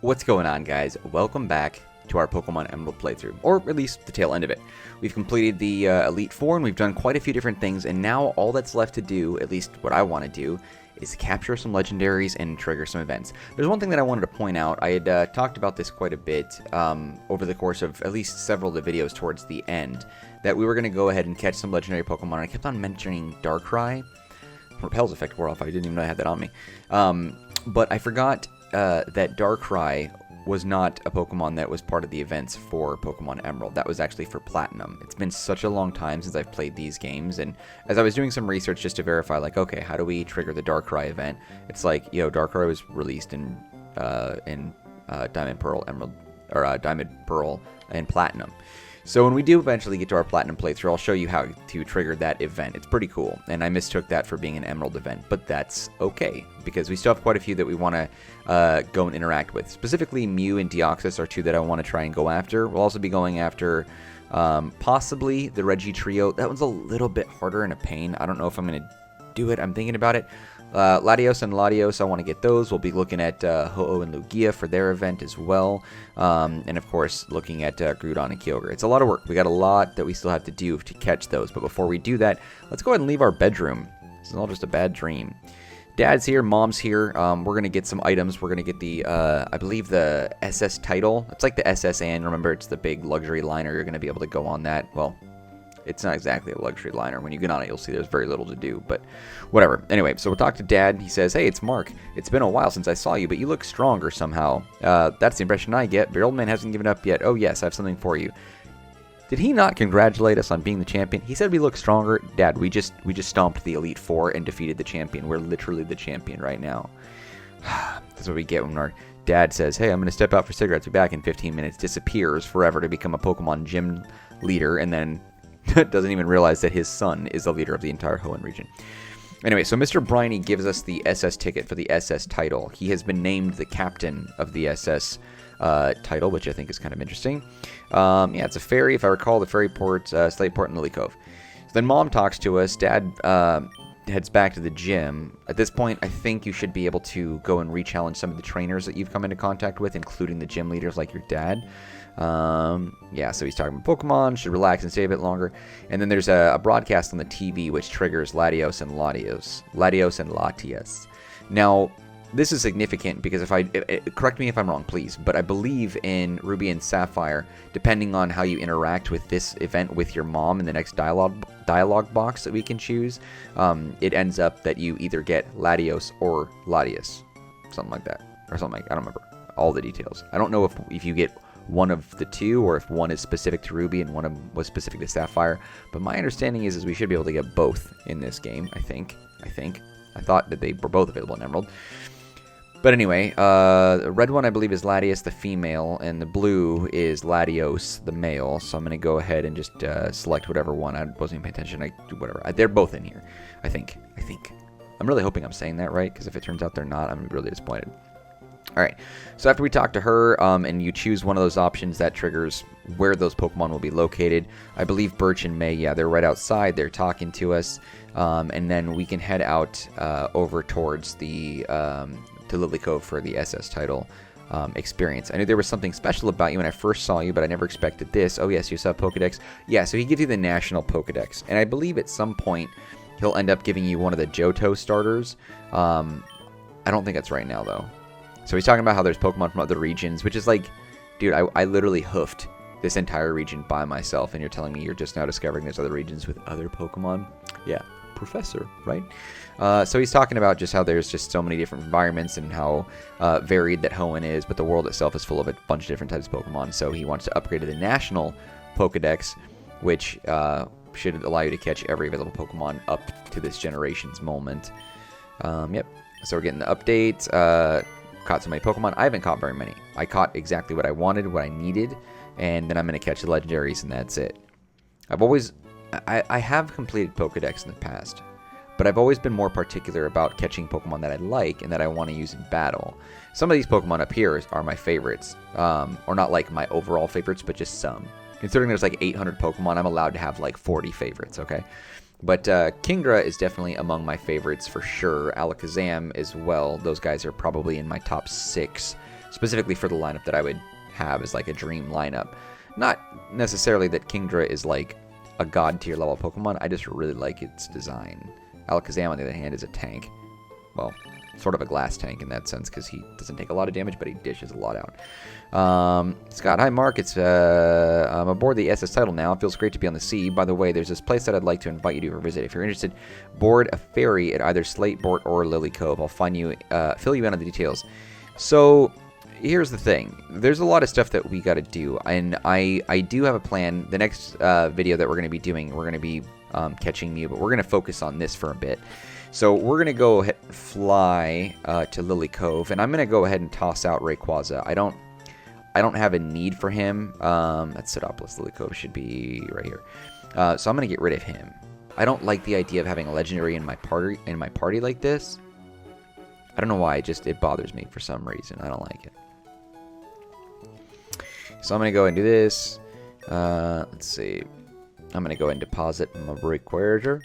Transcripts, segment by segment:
What's going on, guys? Welcome back to our Pokemon Emerald playthrough, or at least the tail end of it. We've completed the Elite Four, and we've done quite a few different things, and now all that's left to do, at least what I want to do, is capture some legendaries and trigger some events. There's one thing that I wanted to point out. I had talked about this quite a bit over the course of at least several of the videos towards the end, that we were going to go ahead and catch some legendary Pokemon, and I kept on mentioning Darkrai. Repel's effect wore off. I didn't even know I had that on me. But I forgot that Darkrai was not a Pokemon that was part of the events for Pokemon Emerald. That was actually for Platinum. It's been such a long time since I've played these games, and as I was doing some research just to verify, like, okay, how do we trigger the Darkrai event? It's like, Darkrai was released in Diamond Pearl Emerald, or Diamond Pearl and Platinum. So when we do eventually get to our Platinum playthrough, I'll show you how to trigger that event. It's pretty cool, and I mistook that for being an Emerald event, but that's okay, because we still have quite a few that we want to go and interact with. Specifically, Mew and Deoxys are two that I want to try and go after. We'll also be going after possibly the Reggie Trio. That one's a little bit harder and a pain. I don't know if I'm going to do it. I'm thinking about it. Latios and Latios, I want to get those. We'll be looking at Ho-Oh and Lugia for their event as well. And of course, looking at Groudon and Kyogre. It's a lot of work. We got a lot that we still have to do to catch those. But before we do that, let's go ahead and leave our bedroom. This is all just a bad dream. Dad's here, Mom's here. We're going to get some items. We're going to get the, I believe the SS Tidal. It's like the SSN. Remember, it's the big luxury liner. You're going to be able to go on that. Well, it's not exactly a luxury liner. When you get on it, you'll see there's very little to do, but whatever. Anyway, so we'll talk to Dad. He says, hey, it's Mark. It's been a while since I saw you, but you look stronger somehow. That's the impression I get. But your old man hasn't given up yet. Oh, yes, I have something for you. Did he not congratulate us on being the champion? He said we look stronger. Dad, we just stomped the Elite Four and defeated the champion. We're literally the champion right now. That's what we get when our dad says, hey, I'm going to step out for cigarettes. Be back in 15 minutes. Disappears forever to become a Pokemon gym leader, and then doesn't even realize that his son is the leader of the entire Hoenn region. Anyway, so Mr. Briney gives us the SS ticket for the SS title. He has been named the captain of the SS title, which I think is kind of interesting. Yeah, it's a ferry. If I recall, the ferry port, Slate Port and Lily Cove. So then Mom talks to us. Dad heads back to the gym. At this point, I think you should be able to go and re-challenge some of the trainers that you've come into contact with, including the gym leaders like your dad. Yeah, so he's talking about Pokemon, should relax and stay a bit longer. And then there's a broadcast on the TV which triggers Latios and Latias. Now, this is significant because correct me if I'm wrong, please, but I believe in Ruby and Sapphire, depending on how you interact with this event with your mom in the next dialogue box that we can choose, it ends up that you either get Latios or Latias, something like that, or something like, I don't remember all the details. I don't know if you get one of the two, or if one is specific to Ruby and one was specific to Sapphire, but my understanding is we should be able to get both in this game. I thought that they were both available in Emerald. But anyway, the red one I believe is Latias, the female, and the blue is Latios, the male. So I'm going to go ahead and just select whatever one. I wasn't paying attention. I do whatever. They're both in here, I think. I'm really hoping I'm saying that right, because if it turns out they're not, I'm really disappointed. Alright, so after we talk to her, and you choose one of those options, that triggers where those Pokemon will be located. I believe Birch and May, yeah, they're right outside. They're talking to us. And then we can head out over towards the to Lily Cove for the SS title experience. I knew there was something special about you when I first saw you, but I never expected this. Oh, yes, you saw Pokedex. Yeah, so he gives you the National Pokedex. And I believe at some point he'll end up giving you one of the Johto starters. I don't think that's right now, though. So he's talking about how there's Pokemon from other regions, which is like, dude, I literally hoofed this entire region by myself, and you're telling me you're just now discovering there's other regions with other Pokemon? Yeah, professor, right? So he's talking about just how there's just so many different environments and how varied that Hoenn is, but the world itself is full of a bunch of different types of Pokemon, so he wants to upgrade to the National Pokedex, which should allow you to catch every available Pokemon up to this generation's moment. Yep, so we're getting the updates. Caught so many Pokemon. I haven't caught very many. I caught exactly what I wanted, what I needed, and then I'm going to catch the legendaries, and that's it. I have completed Pokedex in the past, but I've always been more particular about catching Pokemon that I like and that I want to use in battle. Some of these Pokemon up here are my favorites, or not like my overall favorites, but just some. Considering there's like 800 Pokemon, I'm allowed to have like 40 favorites, okay? But Kingdra is definitely among my favorites for sure. Alakazam as well. Those guys are probably in my top 6. specifically for the lineup that I would have as like a dream lineup. Not necessarily that Kingdra is like a god tier level Pokemon, I just really like its design. Alakazam, on the other hand, is a tank. Well, sort of a glass tank in that sense, because he doesn't take a lot of damage, but he dishes a lot out. Scott, hi Mark, I'm aboard the SS Tidal now. It feels great to be on the sea. By the way, there's this place that I'd like to invite you to visit. If you're interested, board a ferry at either Slateport or Lily Cove. I'll fill you in on the details. So, here's the thing. There's a lot of stuff that we got to do, and I do have a plan. The next video that we're going to be doing, we're going to be catching Mew, but we're going to focus on this for a bit. So we're going to go ahead and fly to Lily Cove, and I'm going to go ahead and toss out Rayquaza. I don't have a need for him. That's Pseudopolis. Lily Cove should be right here. So I'm going to get rid of him. I don't like the idea of having a legendary in my party like this. I don't know why. It bothers me for some reason. I don't like it. So I'm going to go and do this. Let's see. I'm going to go and deposit my Rayquaza.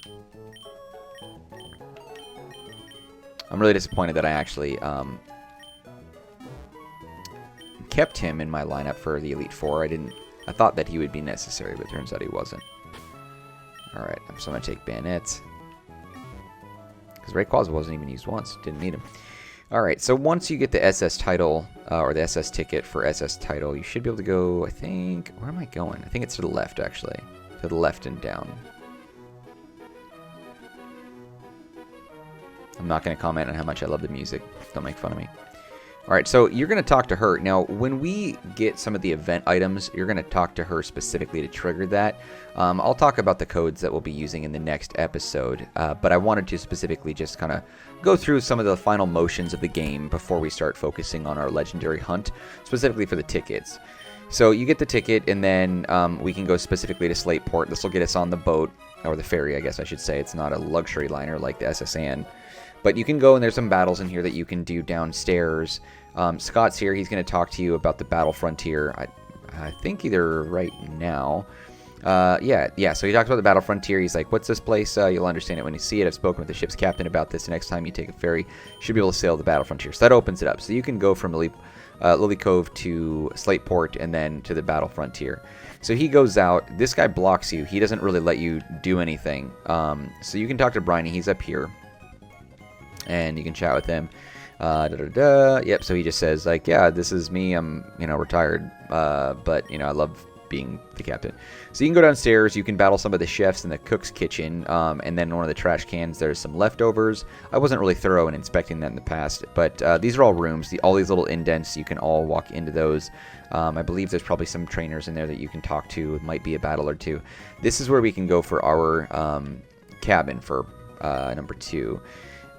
I'm really disappointed that I actually kept him in my lineup for the Elite Four. I thought that he would be necessary, but it turns out he wasn't. Alright, so I'm going to take Bayonet. Because Rayquaza wasn't even used once. Didn't need him. Alright, so once you get the SS title, or the SS ticket for SS title, you should be able to go, I think... Where am I going? I think it's to the left, actually. To the left and down. I'm not going to comment on how much I love the music. Don't make fun of me. Alright, so you're going to talk to her. Now, when we get some of the event items, you're going to talk to her specifically to trigger that. I'll talk about the codes that we'll be using in the next episode, but I wanted to specifically just kind of go through some of the final motions of the game before we start focusing on our legendary hunt, specifically for the tickets. So you get the ticket, and then we can go specifically to Slateport. This will get us on the boat, or the ferry, I guess I should say. It's not a luxury liner like the SS Anne. But you can go, and there's some battles in here that you can do downstairs. Scott's here. He's going to talk to you about the Battle Frontier. I think either right now. Yeah. So he talks about the Battle Frontier. He's like, what's this place? You'll understand it when you see it. I've spoken with the ship's captain about this. Next time you take a ferry, you should be able to sail the Battle Frontier. So that opens it up. So you can go from Lily Cove to Slateport and then to the Battle Frontier. So he goes out. This guy blocks you. He doesn't really let you do anything. So you can talk to Briny. He's up here. And you can chat with him. Yep, so he just says, like, yeah, this is me. I'm, retired. But, I love being the captain. So you can go downstairs. You can battle some of the chefs in the cook's kitchen. And then in one of the trash cans, there's some leftovers. I wasn't really thorough in inspecting that in the past. But these are all rooms. All these little indents, you can all walk into those. I believe there's probably some trainers in there that you can talk to. It might be a battle or two. This is where we can go for our cabin for number 2.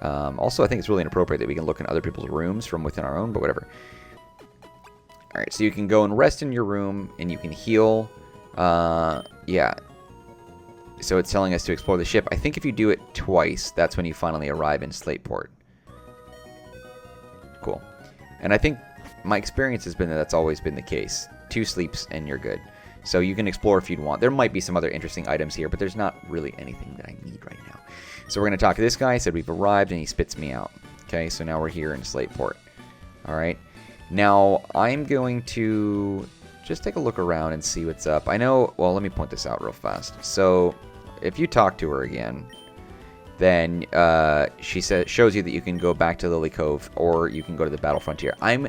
Also, I think it's really inappropriate that we can look in other people's rooms from within our own, but whatever. Alright, so you can go and rest in your room, and you can heal. Yeah. So it's telling us to explore the ship. I think if you do it twice, that's when you finally arrive in Slateport. Cool. And I think my experience has been that that's always been the case. 2 sleeps, and you're good. So you can explore if you'd want. There might be some other interesting items here, but there's not really anything that I need right now. So we're going to talk to this guy. He said we've arrived, and he spits me out. Okay, so now we're here in Slateport. Alright. Now, I'm going to just take a look around and see what's up. I know, well, let me point this out real fast. So, if you talk to her again, then she shows you that you can go back to Lily Cove, or you can go to the Battle Frontier. I'm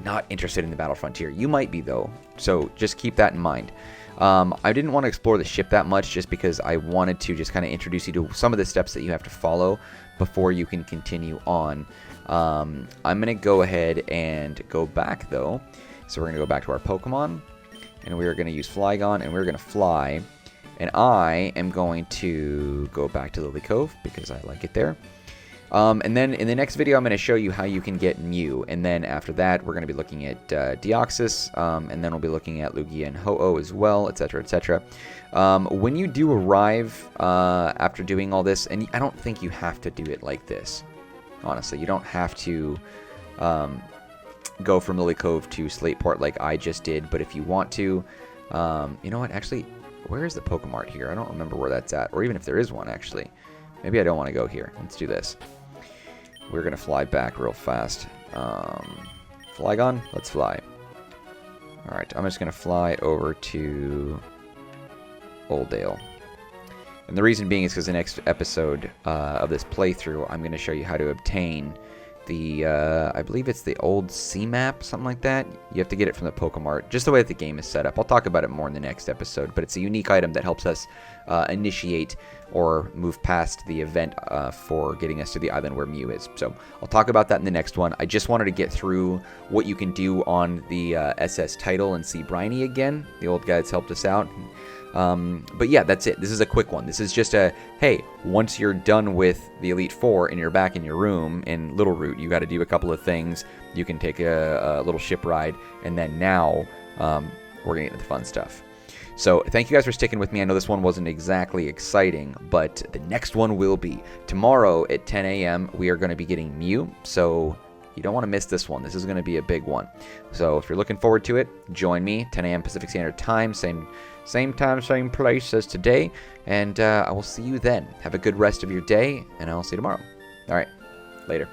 not interested in the Battle Frontier. You might be, though, so just keep that in mind. I didn't want to explore the ship that much just because I wanted to just kind of introduce you to some of the steps that you have to follow before you can continue on. I'm going to go ahead and go back, though. So we're going to go back to our Pokemon, and we're going to use Flygon, and we're going to fly. And I am going to go back to Lily Cove because I like it there. And then in the next video, I'm going to show you how you can get Mew. And then after that, we're going to be looking at Deoxys, and then we'll be looking at Lugia and Ho-Oh as well, etc., etc. When you do arrive after doing all this, and I don't think you have to do it like this, honestly. You don't have to go from Lily Cove to Slateport like I just did, but if you want to, you know what, actually, where is the Pokemart here? I don't remember where that's at, or even if there is one, actually. Maybe I don't want to go here. Let's do this. We're going to fly back real fast. Flygon, let's fly. Alright, I'm just going to fly over to Oldale. And the reason being is because the next episode of this playthrough, I'm going to show you how to obtain the, I believe it's the old C map, something like that. You have to get it from the Pokemart, just the way that the game is set up. I'll talk about it more in the next episode, but it's a unique item that helps us initiate or move past the event for getting us to the island where Mew is. So I'll talk about that in the next one. I just wanted to get through what you can do on the SS Tidal and see Briny again. The old guy that's helped us out. But yeah, that's it. This is a quick one. This is just a, hey, once you're done with the Elite Four and you're back in your room in Little Root, you got to do a couple of things. You can take a little ship ride, and then now we're going to get into the fun stuff. So thank you guys for sticking with me. I know this one wasn't exactly exciting, but the next one will be. Tomorrow at 10 a.m., we are going to be getting Mew, so you don't want to miss this one. This is going to be a big one. So if you're looking forward to it, join me, 10 a.m. Pacific Standard Time, same time, same place as today, and I will see you then. Have a good rest of your day, and I'll see you tomorrow. All right, later.